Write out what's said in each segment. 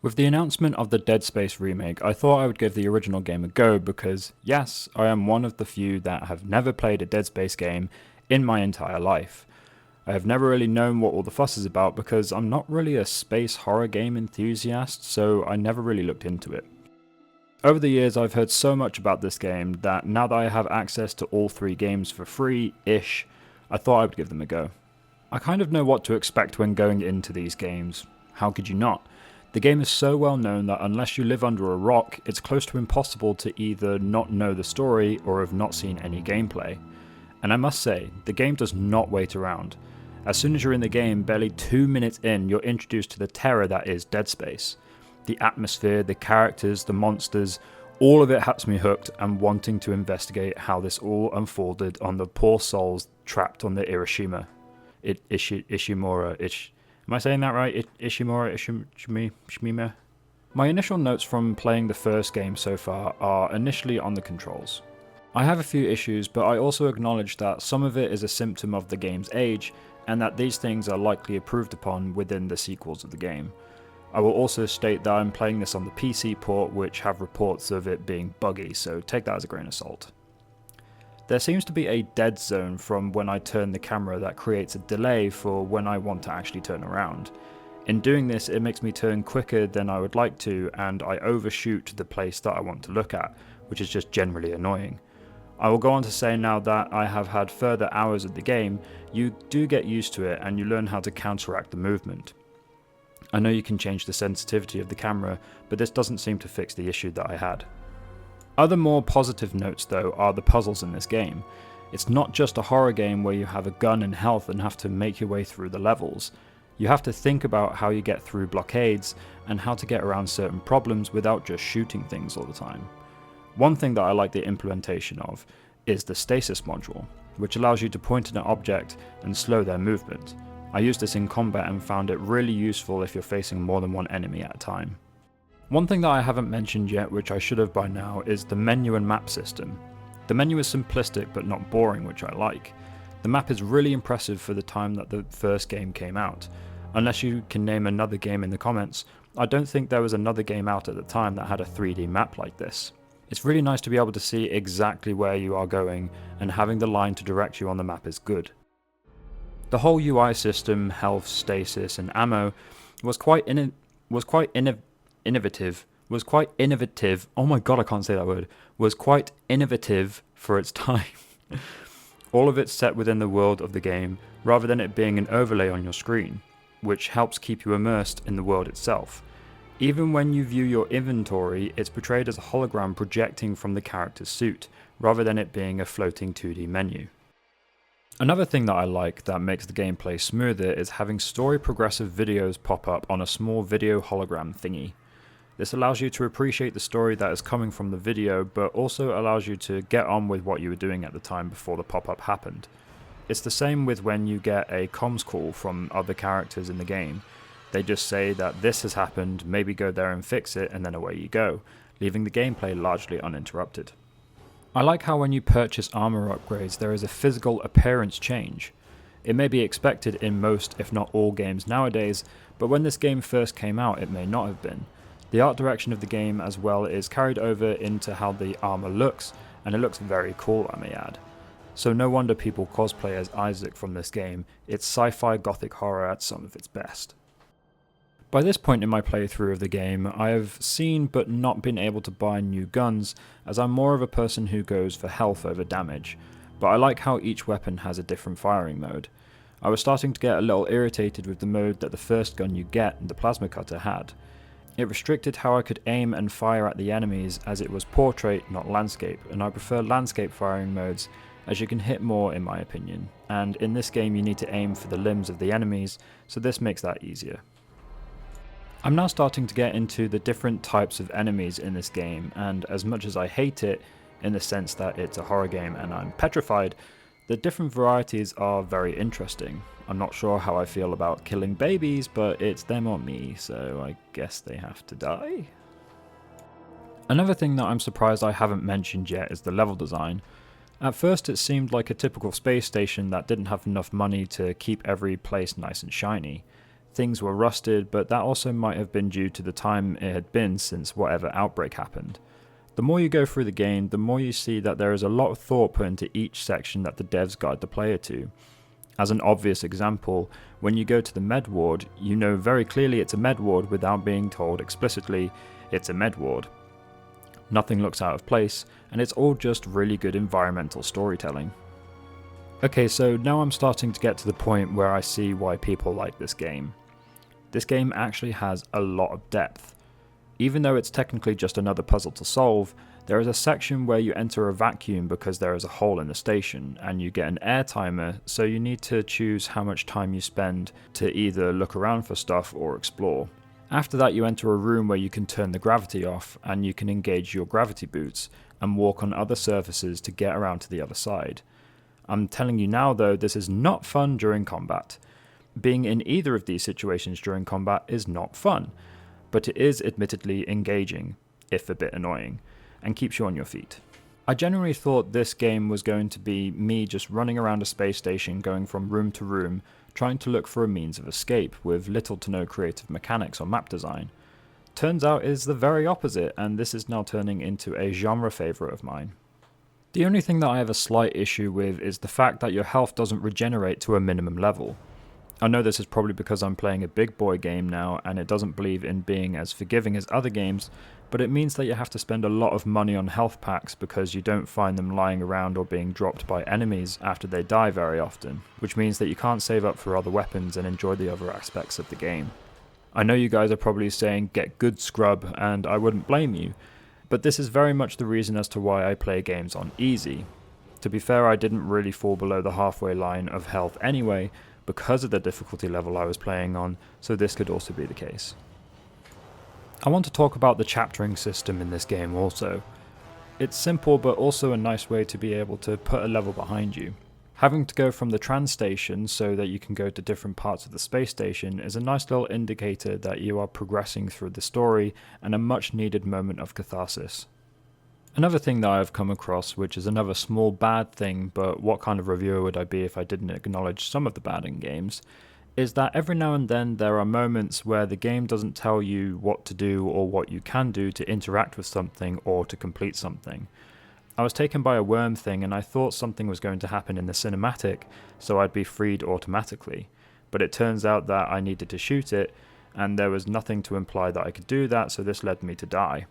With the announcement of the Dead Space remake, I thought I would give the original game a go because, yes, I am one of the few that have never played a Dead Space game in my entire life. I have never really known what all the fuss is about because I'm not really a space horror game enthusiast, so I never really looked into it. Over the years, I've heard so much about this game that now that I have access to all three games for free-ish, I thought I would give them a go. I kind of know what to expect when going into these games. How could you not? The game is so well known that unless you live under a rock, it's close to impossible to either not know the story or have not seen any gameplay. And I must say, the game does not wait around. As soon as you're in the game, barely 2 minutes in, you're introduced to the terror that is Dead Space. The atmosphere, the characters, the monsters, all of it has me hooked and wanting to investigate how this all unfolded on the poor souls trapped on the Hiroshima. Am I saying that right? Ishimura? My initial notes from playing the first game so far are initially on the controls. I have a few issues, but I also acknowledge that some of it is a symptom of the game's age, and that these things are likely improved upon within the sequels of the game. I will also state that I'm playing this on the PC port, which have reports of it being buggy, so take that as a grain of salt. There seems to be a dead zone from when I turn the camera that creates a delay for when I want to actually turn around. In doing this, it makes me turn quicker than I would like to, and I overshoot the place that I want to look at, which is just generally annoying. I will go on to say now that I have had further hours of the game, you do get used to it and you learn how to counteract the movement. I know you can change the sensitivity of the camera, but this doesn't seem to fix the issue that I had. Other more positive notes though are the puzzles in this game. It's not just a horror game where you have a gun and health and have to make your way through the levels. You have to think about how you get through blockades and how to get around certain problems without just shooting things all the time. One thing that I like the implementation of is the stasis module, which allows you to point at an object and slow their movement. I used this in combat and found it really useful if you're facing more than one enemy at a time. One thing that I haven't mentioned yet, which I should have by now, is the menu and map system. The menu is simplistic but not boring, which I like. The map is really impressive for the time that the first game came out. Unless you can name another game in the comments, I don't think there was another game out at the time that had a 3D map like this. It's really nice to be able to see exactly where you are going, and having the line to direct you on the map is good. The whole UI system, health, stasis and ammo was quite innovative. Oh my god, I can't say that word. Was quite innovative for its time. All of it set within the world of the game, rather than it being an overlay on your screen, which helps keep you immersed in the world itself. Even when you view your inventory, it's portrayed as a hologram projecting from the character's suit, rather than it being a floating 2D menu. Another thing that I like that makes the gameplay smoother is having story progressive videos pop up on a small video hologram thingy. This allows you to appreciate the story that is coming from the video, but also allows you to get on with what you were doing at the time before the pop-up happened. It's the same with when you get a comms call from other characters in the game. They just say that this has happened, maybe go there and fix it, and then away you go, leaving the gameplay largely uninterrupted. I like how when you purchase armor upgrades there is a physical appearance change. It may be expected in most, if not all games nowadays, but when this game first came out it may not have been. The art direction of the game as well is carried over into how the armor looks, and it looks very cool, I may add. So no wonder people cosplay as Isaac from this game. It's sci-fi gothic horror at some of its best. By this point in my playthrough of the game, I have seen but not been able to buy new guns, as I'm more of a person who goes for health over damage, but I like how each weapon has a different firing mode. I was starting to get a little irritated with the mode that the first gun you get, the plasma cutter, had. It restricted how I could aim and fire at the enemies, as it was portrait, not landscape, and I prefer landscape firing modes, as you can hit more in my opinion, and in this game you need to aim for the limbs of the enemies, so this makes that easier. I'm now starting to get into the different types of enemies in this game, and as much as I hate it, in the sense that it's a horror game and I'm petrified, the different varieties are very interesting. I'm not sure how I feel about killing babies, but it's them or me, so I guess they have to die? Another thing that I'm surprised I haven't mentioned yet is the level design. At first it seemed like a typical space station that didn't have enough money to keep every place nice and shiny. Things were rusted, but that also might have been due to the time it had been since whatever outbreak happened. The more you go through the game, the more you see that there is a lot of thought put into each section that the devs guide the player to. As an obvious example, when you go to the med ward, you know very clearly it's a med ward without being told explicitly it's a med ward. Nothing looks out of place, and it's all just really good environmental storytelling. Okay, so now I'm starting to get to the point where I see why people like this game. This game actually has a lot of depth. Even though it's technically just another puzzle to solve, there is a section where you enter a vacuum because there is a hole in the station, and you get an air timer, so you need to choose how much time you spend to either look around for stuff or explore. After that, you enter a room where you can turn the gravity off, and you can engage your gravity boots and walk on other surfaces to get around to the other side. I'm telling you now though, this is not fun during combat. Being in either of these situations during combat is not fun, but it is admittedly engaging, if a bit annoying, and keeps you on your feet. I genuinely thought this game was going to be me just running around a space station going from room to room, trying to look for a means of escape with little to no creative mechanics or map design. Turns out it's the very opposite, and this is now turning into a genre favourite of mine. The only thing that I have a slight issue with is the fact that your health doesn't regenerate to a minimum level. I know this is probably because I'm playing a big boy game now and it doesn't believe in being as forgiving as other games, but it means that you have to spend a lot of money on health packs because you don't find them lying around or being dropped by enemies after they die very often, which means that you can't save up for other weapons and enjoy the other aspects of the game. I know you guys are probably saying get good scrub, and I wouldn't blame you, but this is very much the reason as to why I play games on easy. To be fair, I didn't really fall below the halfway line of health anyway, because of the difficulty level I was playing on, so this could also be the case. I want to talk about the chaptering system in this game also. It's simple but also a nice way to be able to put a level behind you. Having to go from the tram station so that you can go to different parts of the space station is a nice little indicator that you are progressing through the story and a much needed moment of catharsis. Another thing that I have come across, which is another small bad thing, but what kind of reviewer would I be if I didn't acknowledge some of the bad in games, is that every now and then there are moments where the game doesn't tell you what to do or what you can do to interact with something or to complete something. I was taken by a worm thing and I thought something was going to happen in the cinematic, so I'd be freed automatically, but it turns out that I needed to shoot it, and there was nothing to imply that I could do that, so this led me to die.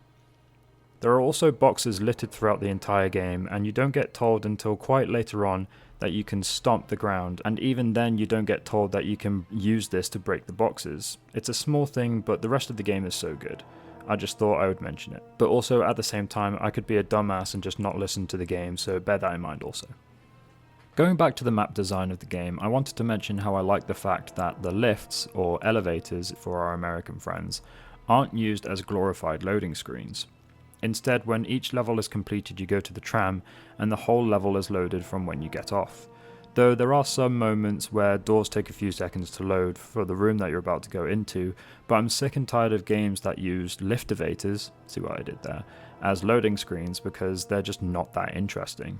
There are also boxes littered throughout the entire game, and you don't get told until quite later on that you can stomp the ground, and even then you don't get told that you can use this to break the boxes. It's a small thing, but the rest of the game is so good. I just thought I would mention it. But also at the same time, I could be a dumbass and just not listen to the game, so bear that in mind also. Going back to the map design of the game, I wanted to mention how I like the fact that the lifts, or elevators for our American friends, aren't used as glorified loading screens. Instead, when each level is completed, you go to the tram, and the whole level is loaded from when you get off. Though there are some moments where doors take a few seconds to load for the room that you're about to go into, but I'm sick and tired of games that use liftivators, see what I did there, as loading screens because they're just not that interesting.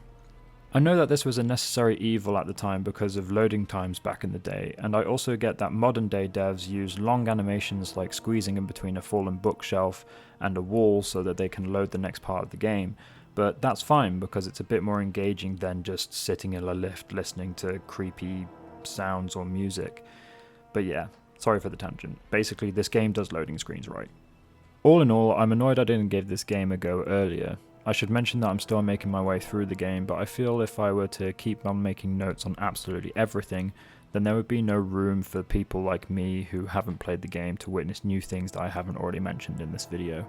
I know that this was a necessary evil at the time because of loading times back in the day, and I also get that modern day devs use long animations like squeezing in between a fallen bookshelf and a wall so that they can load the next part of the game. But that's fine because it's a bit more engaging than just sitting in a lift listening to creepy sounds or music. But yeah, sorry for the tangent. Basically, this game does loading screens right. All in all, I'm annoyed I didn't give this game a go earlier. I should mention that I'm still making my way through the game, but I feel if I were to keep on making notes on absolutely everything, then there would be no room for people like me who haven't played the game to witness new things that I haven't already mentioned in this video.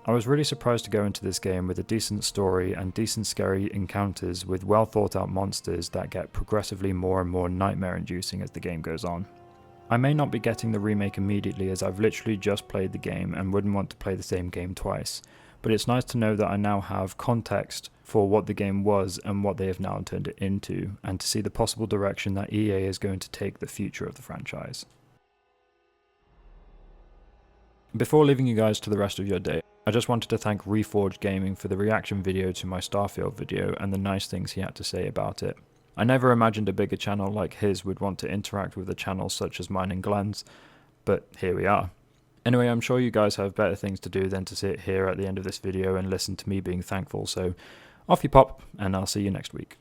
I was really surprised to go into this game with a decent story and decent scary encounters with well thought out monsters that get progressively more and more nightmare inducing as the game goes on. I may not be getting the remake immediately as I've literally just played the game and wouldn't want to play the same game twice, but it's nice to know that I now have context for what the game was and what they have now turned it into, and to see the possible direction that EA is going to take the future of the franchise. Before leaving you guys to the rest of your day, I just wanted to thank Reforged Gaming for the reaction video to my Starfield video and the nice things he had to say about it. I never imagined a bigger channel like his would want to interact with a channel such as mine and Glenn's. but here we are. Anyway, I'm sure you guys have better things to do than to sit here at the end of this video and listen to me being thankful, so off you pop, and I'll see you next week.